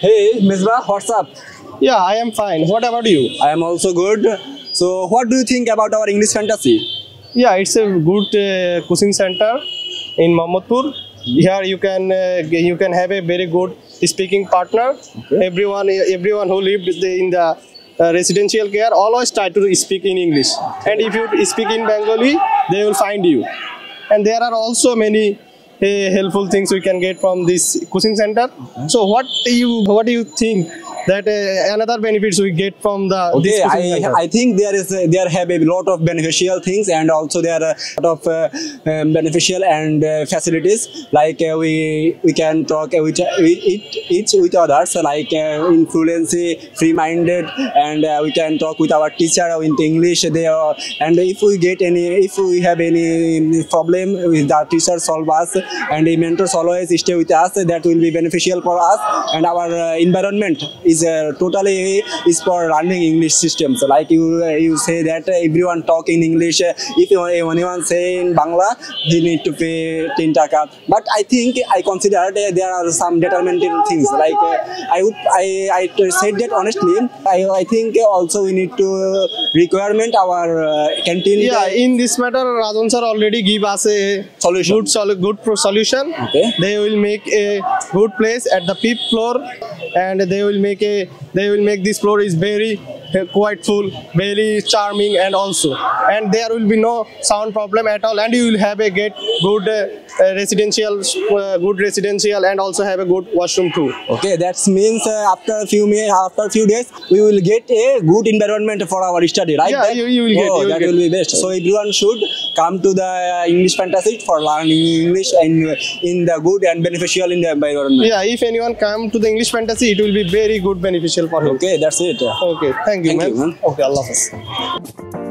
Hey, Misbah, what's up? Yeah, I am fine. What about you? I am also good. So, what do you think about our English fantasy? Yeah, it's a good coaching center in Mohammadpur. Here you can have a very good speaking partner. Okay. Everyone who lived in the residential care always try to speak in English. And if you speak in Bengali, they will find you. And there are also many helpful things we can get from this coaching center. Okay. So what do you think that another benefits we get from this Okay, coaching center? I think there have a lot of beneficial things, and also there are a lot of beneficial and facilities, like we can talk with each with others, like in fluency, free-minded, and we can talk with our teacher in English there. And if we have any problem with the teacher, solve us, and the mentors always stay with us. That will be beneficial for us, and our environment is totally is for learning English systems. Like you say that everyone talk in English. If anyone say in Bangla, he need to pay 10 taka. But I think I consider that there are some determining things. Like I said that honestly. I think also we need to requirement our canteen. Yeah, in this matter, Rajan sir already give us a Solution. good solution. Okay. They will make a good place at the fifth floor, and they will make this floor is very quite full, very charming, and there will be no sound problem at all, and you will have a good residential, and also have a good washroom too. Okay, that means after a few days we will get a good environment for our study, right? Yeah, you will get. Oh, you will that get. will be best. So everyone should come to the English Fantasy for learning English and in the good and beneficial in the environment. Yeah, if anyone come to the English Fantasy, it will be very good beneficial for him. Okay, that's it. Okay, thank you, Thank you, man. Okay, Allah Hafiz.